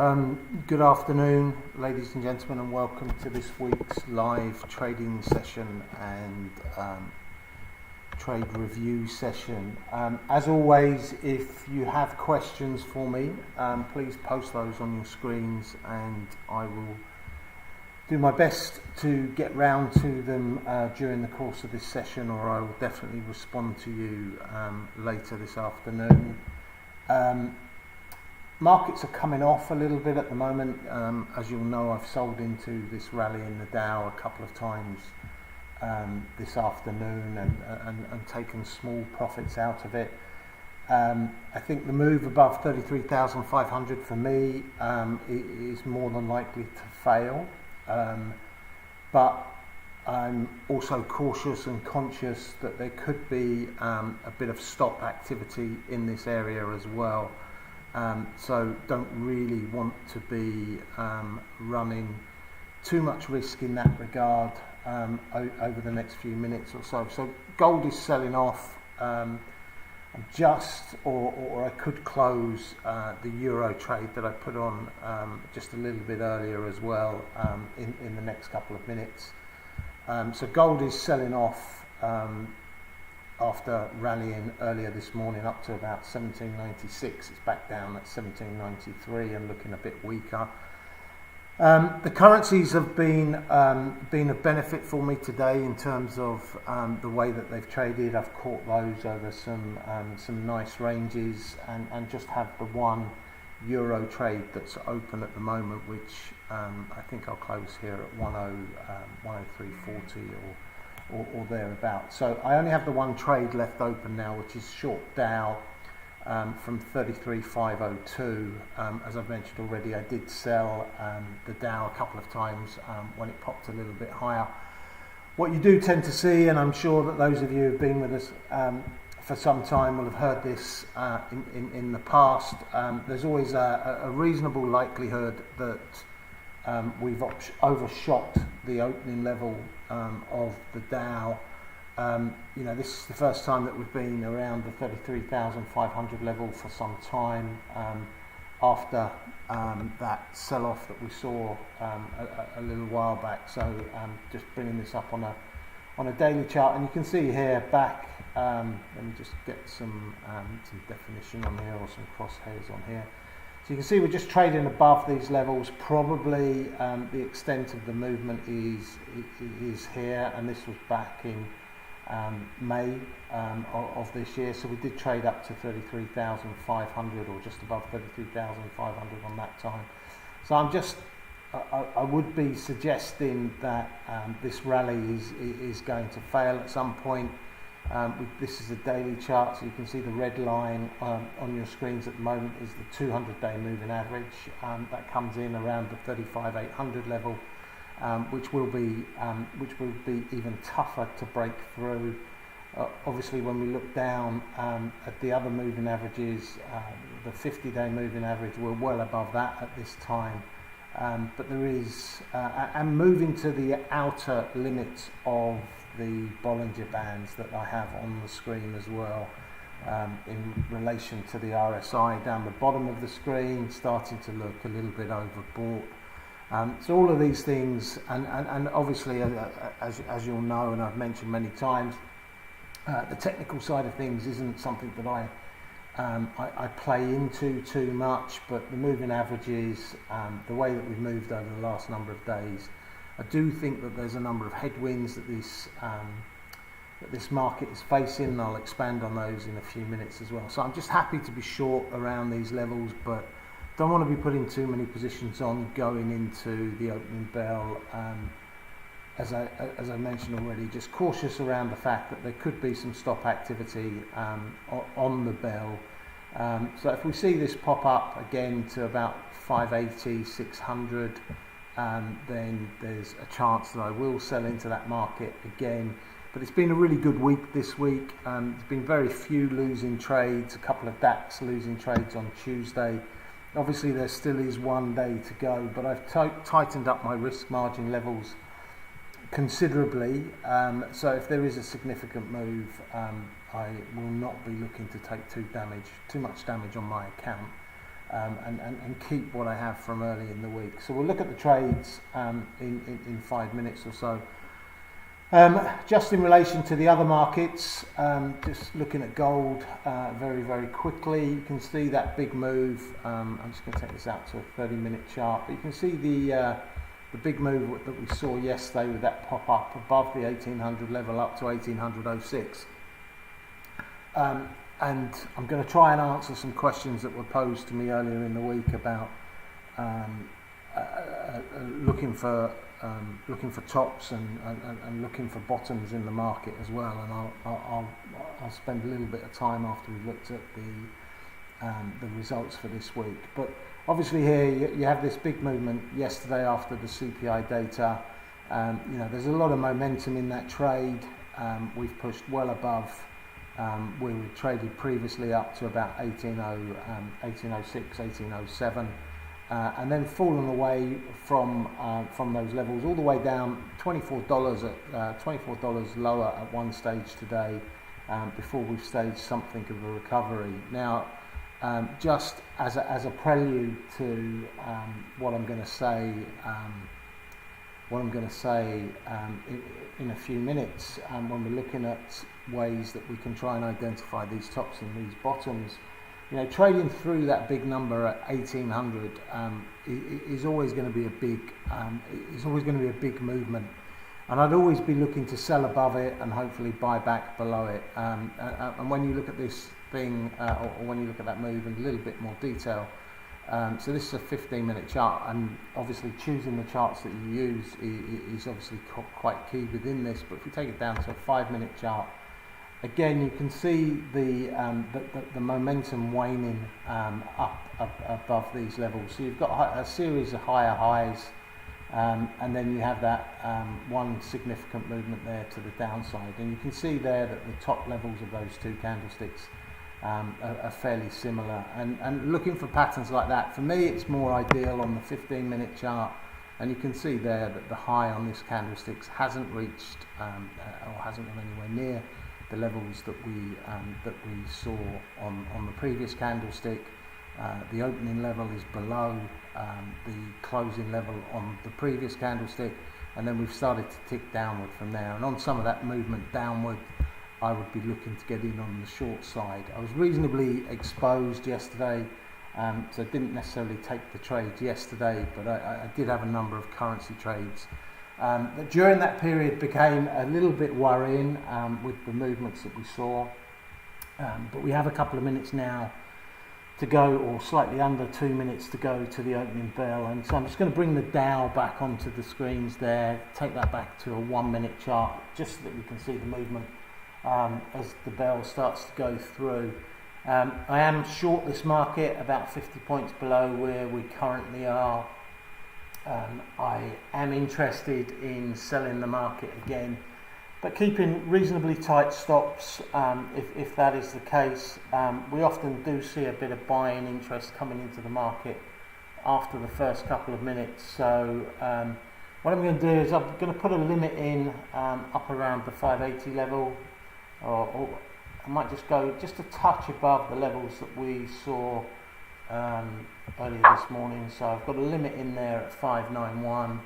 Good afternoon, ladies and gentlemen, and welcome to this week's live trading session and trade review session. As always, if you have questions for me, please post those on your screens and I will do my best to get round to them during the course of this session, or I will definitely respond to you later this afternoon. Markets are coming off a little bit at the moment. As you'll know, I've sold into this rally in the Dow a couple of times this afternoon and taken small profits out of it. I think the move above 33,500 for me is more than likely to fail, but I'm also cautious and conscious that there could be a bit of stop activity in this area as well. So don't really want to be running too much risk in that regard over the next few minutes or so. So gold is selling off. Or I could close the euro trade that I put on just a little bit earlier as well in the next couple of minutes. So gold is selling off after rallying earlier this morning up to about 1796. It's back down at 1793 and looking a bit weaker. The currencies have been a benefit for me today in terms of the way that they've traded. I've caught those over some nice ranges and just have the one euro trade that's open at the moment, which I think I'll close here at 103.40 or thereabouts. So I only have the one trade left open now, which is short Dow from 33,502. As I've mentioned already, I did sell the Dow a couple of times when it popped a little bit higher. What you do tend to see, and I'm sure that those of you who've been with us for some time will have heard this in the past, there's always a reasonable likelihood that we've overshot the opening level of the Dow. This is the first time that we've been around the 33,500 level for some time after that sell-off that we saw a little while back. So just bringing this up on a daily chart, and you can see here back. Let me just get some definition on here or some crosshairs on here. So you can see we're just trading above these levels. Probably the extent of the movement is here, and this was back in May of this year. So we did trade up to 33,500 or just above 33,500 on that time. So I would be suggesting that this rally is going to fail at some point. This is a daily chart, so you can see the red line on your screens at the moment is the 200-day moving average. That comes in around the 35,800 level, which will be even tougher to break through. Obviously, when we look down at the other moving averages, the 50-day moving average, we're well above that at this time. But there is, and moving to the outer limits of the Bollinger Bands that I have on the screen as well, in relation to the RSI down the bottom of the screen, starting to look a little bit overbought. So all of these things, and obviously, as you'll know, and I've mentioned many times, the technical side of things isn't something that I play into too much, but the moving averages, the way that we've moved over the last number of days, I do think that there's a number of headwinds that this market is facing, and I'll expand on those in a few minutes as well. So I'm just happy to be short around these levels, but don't want to be putting too many positions on going into the opening bell. As I mentioned already, just cautious around the fact that there could be some stop activity on the bell. So if we see this pop up again to about 580, 600, then there's a chance that I will sell into that market again. But it's been a really good week this week. There's been very few losing trades, a couple of DAX losing trades on Tuesday. Obviously there still is one day to go, but I've tightened up my risk margin levels considerably. So if there is a significant move, I will not be looking to take too much damage on my account. and keep what I have from early in the week. So we'll look at the trades in 5 minutes or so. Just in relation to the other markets, just looking at gold very, very quickly, you can see that big move. I'm just going to take this out to a 30-minute chart, but you can see the big move that we saw yesterday with that pop up above the 1800 level up to 1800.06. And I'm going to try and answer some questions that were posed to me earlier in the week about looking for tops and looking for bottoms in the market as well. And I'll spend a little bit of time after we've looked at the results for this week. But obviously here you have this big movement yesterday after the CPI data. There's a lot of momentum in that trade. We've pushed well above. We were traded previously up to about 1806, 1807, and then fallen away from those levels all the way down $24 at $24 lower at one stage today, before we've staged something of a recovery. Now, just as a prelude to what I'm going to say. In a few minutes, when we're looking at ways that we can try and identify these tops and these bottoms, trading through that big number at 1800 is always going to be a big movement, and I'd always be looking to sell above it and hopefully buy back below it. And when you look at this thing, or when you look at that move in a little bit more detail. So this is a 15-minute chart, and obviously choosing the charts that you use is obviously quite key within this. But if we take it down to a 5-minute chart, again you can see the momentum waning up above these levels. So you've got a series of higher highs, and then you have that one significant movement there to the downside, and you can see there that the top levels of those two candlesticks are fairly similar, and looking for patterns like that, for me it's more ideal on the 15-minute chart, and you can see there that the high on this candlesticks hasn't reached or hasn't gone anywhere near the levels that we saw on the previous candlestick. The opening level is below the closing level on the previous candlestick, and then we've started to tick downward from there, and on some of that movement downward I would be looking to get in on the short side. I was reasonably exposed yesterday, so I didn't necessarily take the trade yesterday, but I did have a number of currency trades that during that period became a little bit worrying with the movements that we saw. But we have a couple of minutes now to go, or slightly under 2 minutes to go to the opening bell, and so I'm just going to bring the Dow back onto the screens there, take that back to a 1-minute chart, just so that we can see the movement as the bell starts to go through. I am short this market about 50 points below where we currently are. I am interested in selling the market again, but keeping reasonably tight stops if that is the case. We often do see a bit of buying interest coming into the market after the first couple of minutes, so what I'm going to do is I'm going to put a limit in up around the 580 level, or I might just go just a touch above the levels that we saw earlier this morning. So I've got a limit in there at 591,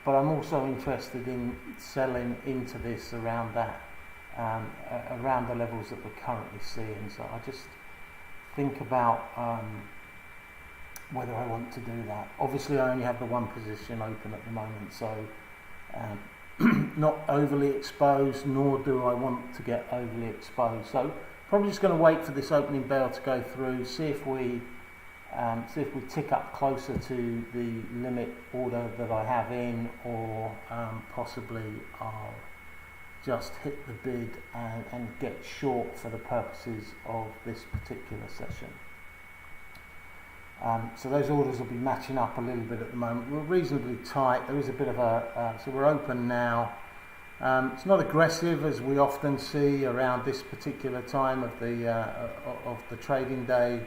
but I'm also interested in selling into this around that, around the levels that we're currently seeing. So I just think about whether I want to do that. Obviously I only have the one position open at the moment, so not overly exposed, nor do I want to get overly exposed. So probably just going to wait for this opening bell to go through, see if we tick up closer to the limit order that I have in, or possibly I'll just hit the bid and get short for the purposes of this particular session. So those orders will be matching up a little bit at the moment. We're reasonably tight. There is a bit of so we're open now. It's not aggressive as we often see around this particular time of the trading day.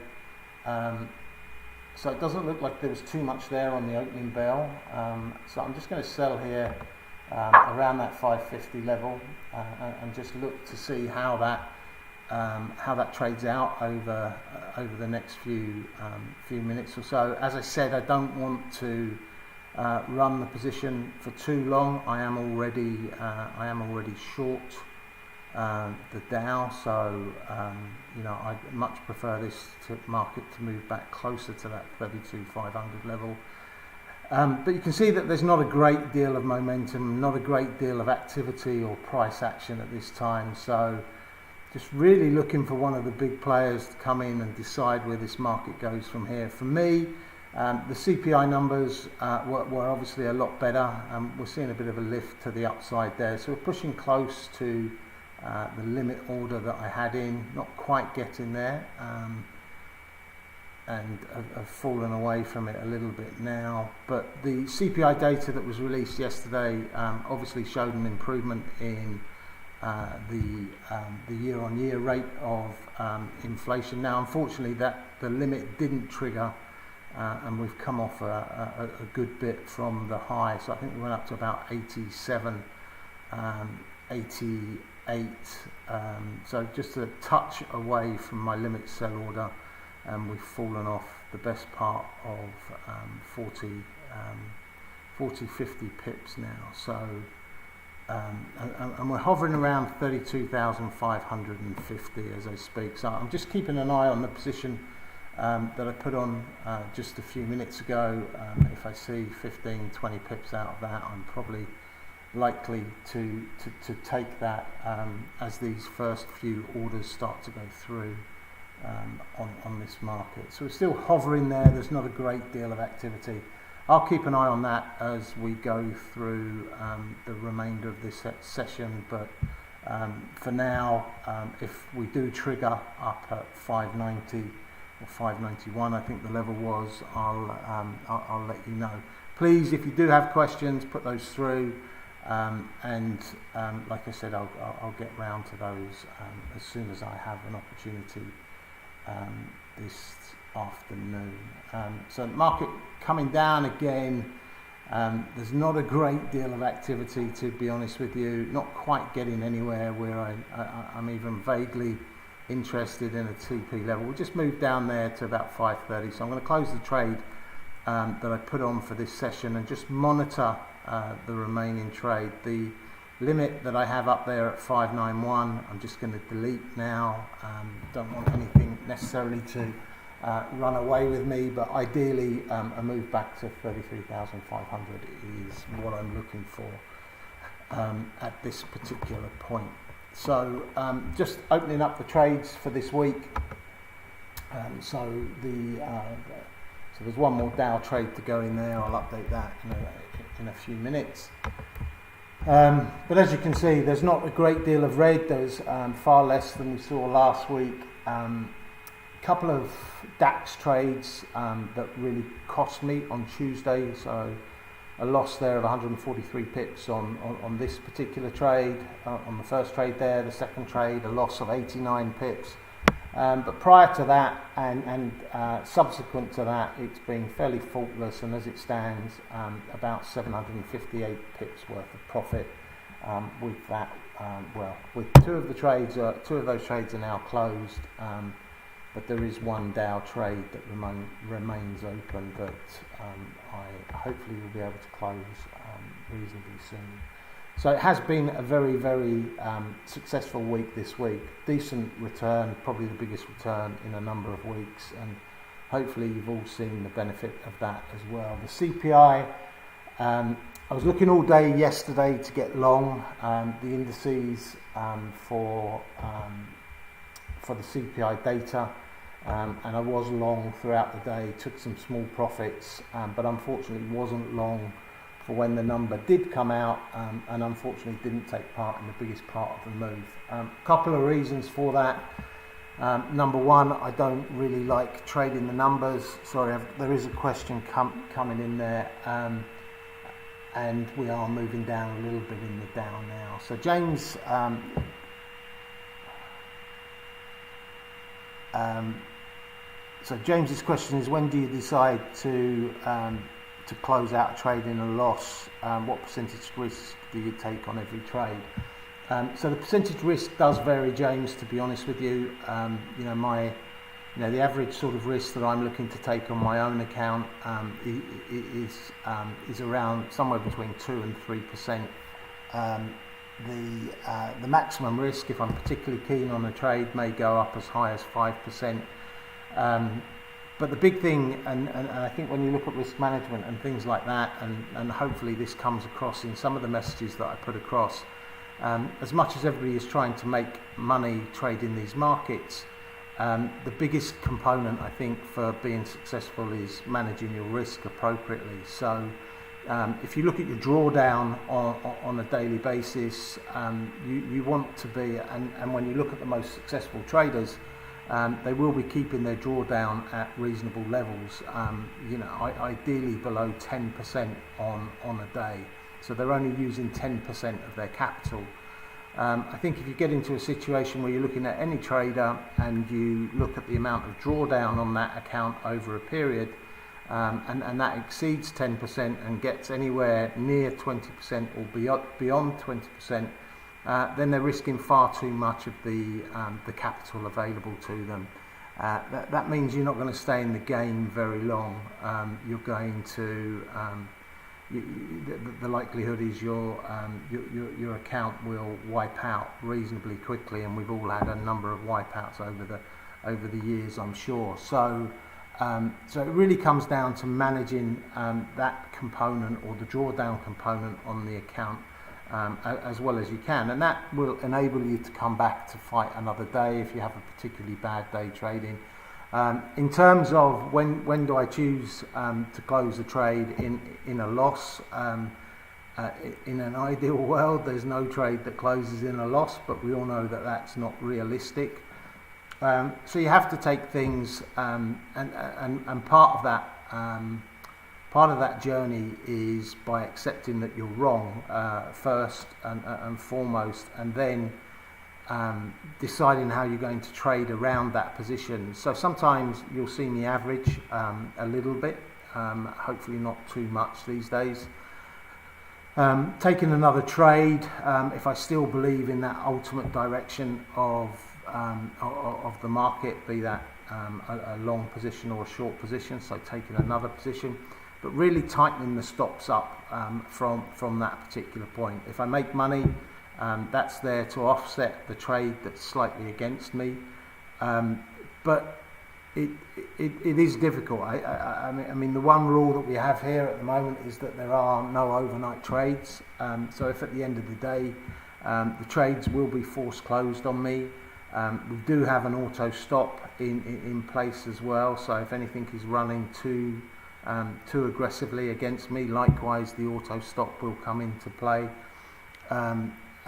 So it doesn't look like there was too much there on the opening bell. So I'm just going to sell here around that 550 level and just look to see how that how that trades out over the next few minutes or so. As I said, I don't want to run the position for too long. I am already short the Dow, so I'd much prefer this market to move back closer to that 32,500 level. But you can see that there's not a great deal of momentum, not a great deal of activity or price action at this time. So just really looking for one of the big players to come in and decide where this market goes from here. For me, the CPI numbers were obviously a lot better. We're seeing a bit of a lift to the upside there. So we're pushing close to the limit order that I had in, not quite getting there, and have fallen away from it a little bit now. But the CPI data that was released yesterday obviously showed an improvement in the year-on-year rate of inflation. Now, unfortunately, the limit didn't trigger, and we've come off a good bit from the high. So I think we went up to about 87, 88. So just a touch away from my limit sell order, and we've fallen off the best part of 40, 50 pips now. So and we're hovering around 32,550 as I speak. So I'm just keeping an eye on the position that I put on just a few minutes ago. If I see 15, 20 pips out of that, I'm probably likely to take that as these first few orders start to go through on this market. So we're still hovering there. There's not a great deal of activity. I'll keep an eye on that as we go through the remainder of this session, but for now, if we do trigger up at 590 or 591, I think the level was, I'll let you know. Please, if you do have questions, put those through, and like I said, I'll get round to those as soon as I have an opportunity this afternoon. So market coming down again. There's not a great deal of activity, to be honest with you. Not quite getting anywhere where I'm even vaguely interested in a TP level. We'll just move down there to about 530. So I'm going to close the trade that I put on for this session and just monitor the remaining trade. The limit that I have up there at 591, I'm just going to delete now. Don't want anything necessarily to run away with me, but ideally a move back to 33,500 is what I'm looking for at this particular point. So just opening up the trades for this week. So there's one more Dow trade to go in there. I'll update that in a few minutes. But as you can see, there's not a great deal of red. There's far less than we saw last week. Couple of DAX trades that really cost me on Tuesday, so a loss there of 143 pips on this particular trade, on the first trade there. The second trade, a loss of 89 pips. But prior to that and subsequent to that, it's been fairly faultless, and as it stands, about 758 pips worth of profit with that. With two of those trades are now closed. But there is one Dow trade that remains open that I hopefully will be able to close reasonably soon. So it has been a very, very successful week this week. Decent return, probably the biggest return in a number of weeks, and hopefully you've all seen the benefit of that as well. The CPI, I was looking all day yesterday to get long the indices for the CPI data. And I was long throughout the day, took some small profits, but unfortunately wasn't long for when the number did come out, and unfortunately didn't take part in the biggest part of the move. Couple of reasons for that. Number one, I don't really like trading the numbers. Sorry, there is a question coming in there, and we are moving down a little bit in the Dow now. So James... So James's question is, when do you decide to close out a trade in a loss? What percentage risk do you take on every trade? So the percentage risk does vary, James, to be honest with you. The average sort of risk that I'm looking to take on my own account is around somewhere between 2 and 3%. The maximum risk, if I'm particularly keen on a trade, may go up as high as 5%. But the big thing, and I think when you look at risk management and things like that, and hopefully this comes across in some of the messages that I put across, as much as everybody is trying to make money trading these markets, the biggest component, I think, for being successful is managing your risk appropriately. So if you look at your drawdown on a daily basis, you want to be, and when you look at the most successful traders, they will be keeping their drawdown at reasonable levels, ideally below 10% on a day. So they're only using 10% of their capital. I think if you get into a situation where you're looking at any trader and you look at the amount of drawdown on that account over a period, and that exceeds 10% and gets anywhere near 20% or beyond 20%, then they're risking far too much of the capital available to them. That means you're not going to stay in the game very long. You're going to the likelihood is your account will wipe out reasonably quickly, and we've all had a number of wipeouts over the years, I'm sure. So it really comes down to managing that component, or the drawdown component on the account, as well as you can, and that will enable you to come back to fight another day if you have a particularly bad day trading. In terms of when do I choose to close a trade in a loss, in an ideal world there's no trade that closes in a loss, but we all know that that's not realistic. So you have to take things, and part of that journey is by accepting that you're wrong first and foremost, and then deciding how you're going to trade around that position. So sometimes you'll see me average a little bit, hopefully not too much these days. Taking another trade if I still believe in that ultimate direction of the market, be that a long position or a short position, so taking another position, but really tightening the stops up from that particular point. If I make money, that's there to offset the trade that's slightly against me, but it is difficult. I mean the one rule that we have here at the moment is that there are no overnight trades, so if at the end of the day the trades will be force closed on me, we do have an auto stop in place as well, so if anything is running too aggressively against me, likewise the auto stop will come into play.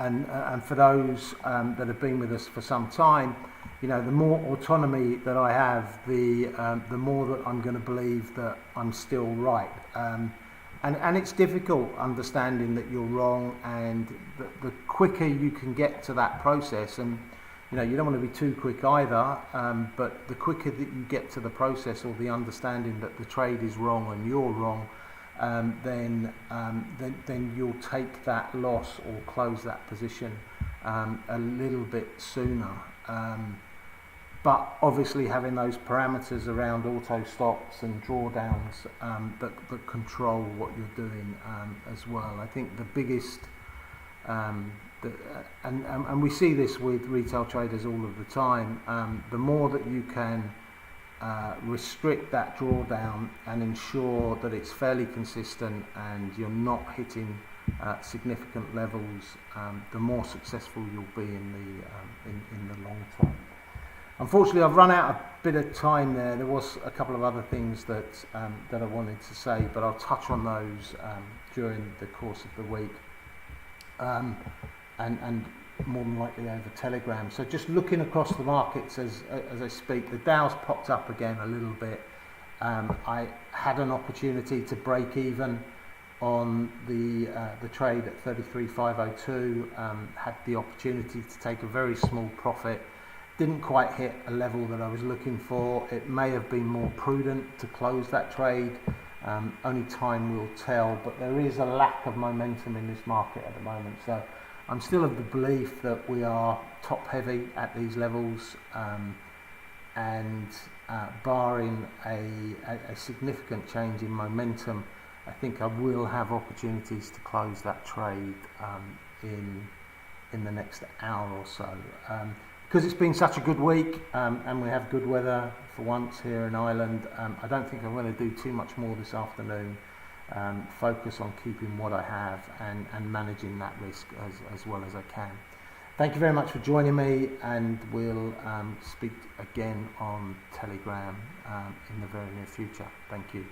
And for those that have been with us for some time, the more autonomy that I have, the more that I'm going to believe that I'm still right. And it's difficult understanding that you're wrong, and the quicker you can get to that process, and you don't want to be too quick either, but the quicker that you get to the process, or the understanding that the trade is wrong and you're wrong, then you'll take that loss or close that position a little bit sooner. But obviously having those parameters around auto stops and drawdowns that control what you're doing as well. I think the biggest, and we see this with retail traders all of the time, the more that you can restrict that drawdown and ensure that it's fairly consistent and you're not hitting significant levels, the more successful you'll be in the long term. Unfortunately, I've run out a bit of time there. There was a couple of other things that I wanted to say, but I'll touch on those during the course of the week, and more than likely over Telegram. So just looking across the markets as I speak, the Dow's popped up again a little bit. I had an opportunity to break even on the trade at 33,502. Had the opportunity to take a very small profit. Didn't quite hit a level that I was looking for. It may have been more prudent to close that trade. Only time will tell, but there is a lack of momentum in this market at the moment. So I'm still of the belief that we are top heavy at these levels, and barring a significant change in momentum, I think I will have opportunities to close that trade in the next hour or so. Because it's been such a good week, and we have good weather for once here in Ireland, I don't think I'm going to do too much more this afternoon. Focus on keeping what I have and managing that risk as well as I can. Thank you very much for joining me, and we'll speak again on Telegram in the very near future. Thank you.